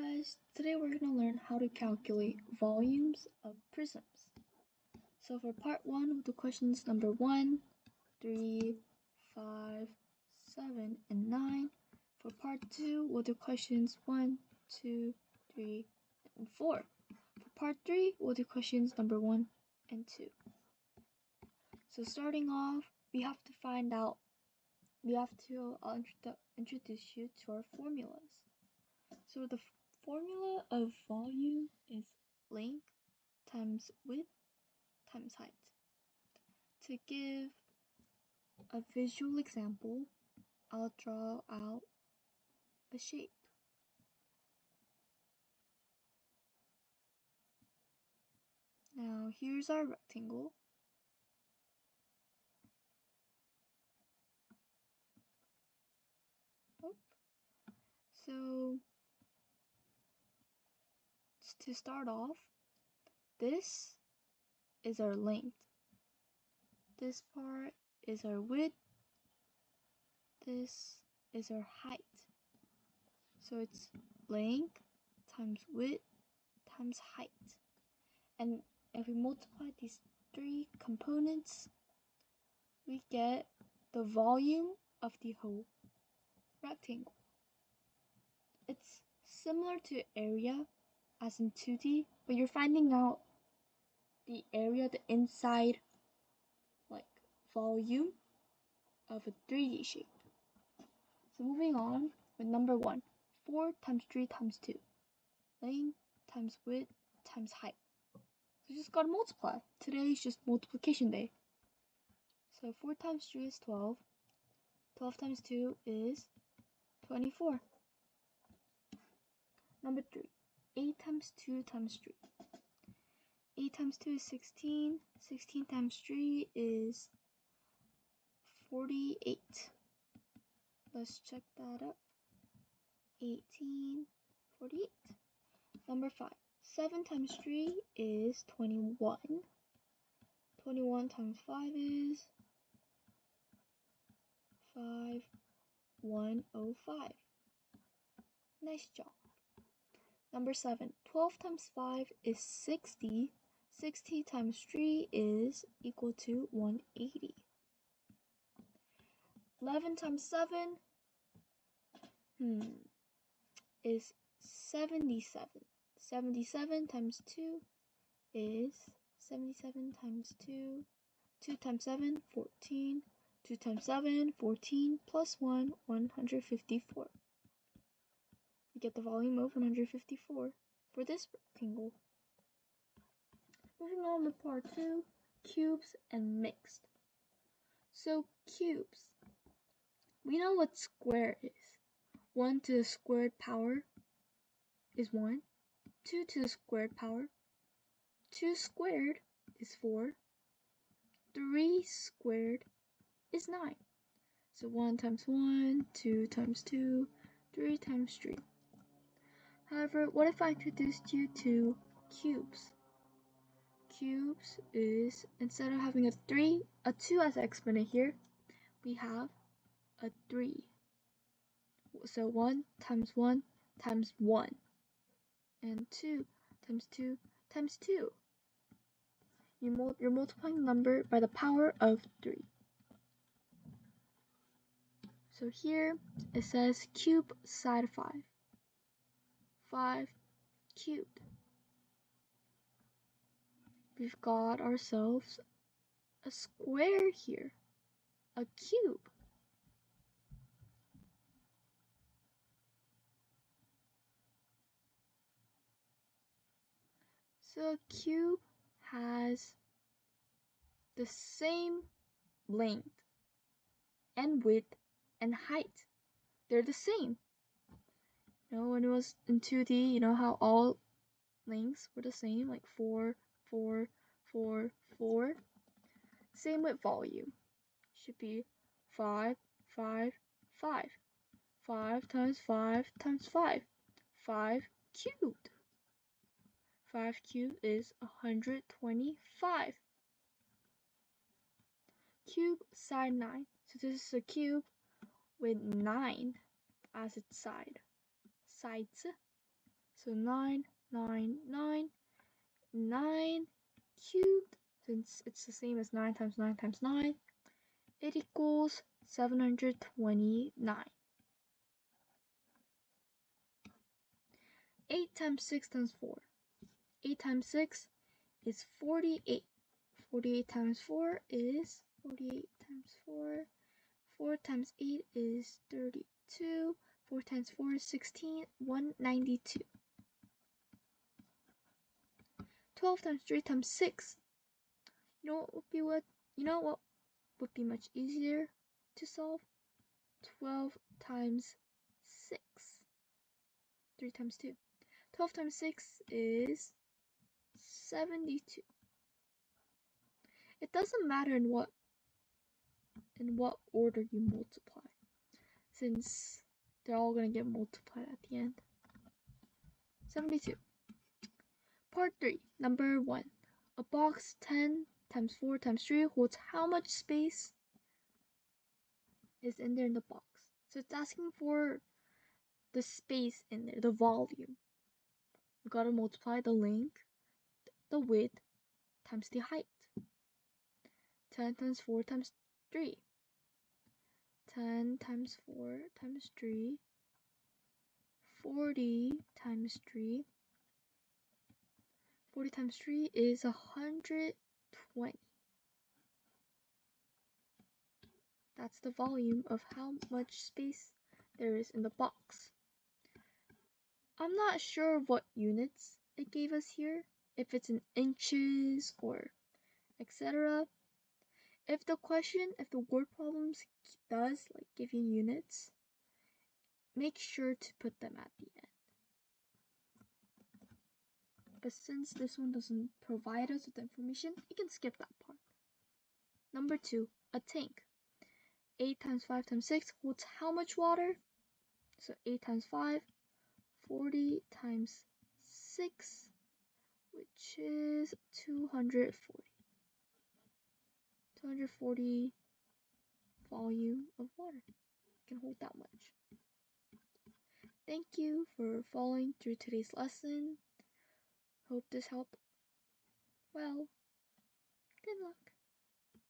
guys, today we're going to learn how to calculate volumes of prisms. So for part 1, we'll do questions number 1, 3, 5, 7, and 9. For part 2, we'll do questions 1, 2, 3, and 4. For part 3, we'll do questions number 1 and 2. So starting off, we have to introduce you to our formulas. So the formula of volume is length times width times height. To give a visual example, I'll draw out a shape. Now here's our rectangle. So to start off, this is our length. This part is our width. This is our height. So it's length times width times height. And if we multiply these three components, we get the volume of the whole rectangle. It's similar to area as in 2D, but you're finding out the area, the inside, volume of a 3D shape. So moving on with number 1, 4 times 3 times 2. Length times width times height. So you just gotta multiply. Today is just multiplication day. So 4 times 3 is 12. 12 times 2 is 24. Number 3, 8 times 2 times 3. 8 times 2 is 16. 16 times 3 is 48. Let's check that up. 18, 48. Number 5, 7 times 3 is 21. 21 times 5 is 5105. Nice job. Number 7, 12 times 5 is 60. 60 times 3 is equal to 180. 11 times 7 is 77. 77 times 2 is 77 times 2. 2 times 7, 14. 2 times 7, 14, plus 1, 154. We get the volume of 154 for this rectangle. Moving on to part 2, cubes and mixed. So cubes, we know what square is. 1 to the squared power is 1. 2 to the squared power. 2 squared is 4. 3 squared is 9. So 1 times 1, 2 times 2, 3 times 3. However, what if I introduced you to cubes? Cubes is, instead of having a 2 as an exponent here, we have a 3. So 1 times 1 times 1. And 2 times 2 times 2. You're multiplying the number by the power of 3. So here it says cube side of 5. 5 cubed. We've got ourselves a square here. A cube. So a cube has the same length and width and height. They're the same. You know, when it was in 2D, you know how all lengths were the same, like 4, 4, 4, 4. Same with volume. Should be 5, 5, 5. 5 times 5 times 5. 5 cubed. 5 cubed is 125. Cube side 9. So this is a cube with 9 as its sides. So 9, 9, 9, 9 cubed, since it's the same as 9 times 9 times 9, it equals 729. 8 times 6 times 4. 8 times 6 is 48. 48 times 4 is 48 times 4. 4 times 8 is 32. 4 times 4 is 16. 192. 12 times 3 times 6. You know what would be much easier to solve? 12 times 6. 3 times 2. 12 times 6 is 72. It doesn't matter in what order you multiply, since they're all going to get multiplied at the end. 72. Part 3, number 1. A box 10 times 4 times 3 holds how much space is in there in the box? So it's asking for the space in there, the volume. You gotta multiply the length, the width, times the height. 10 times 4 times 3. 10 times 4 times 3. 40 times 3. 40 times 3 is 120. That's the volume of how much space there is in the box. I'm not sure what units it gave us here, if it's in inches or etc. If the word problems does like give you units, make sure to put them at the end. But since this one doesn't provide us with information, you can skip that part. Number 2, a tank. 8 times 5 times 6 holds how much water? So 8 times 5, 40 times 6, which is 240. 240 volume of water. Can hold that much. Thank you for following through today's lesson. Hope this helped. Well, good luck.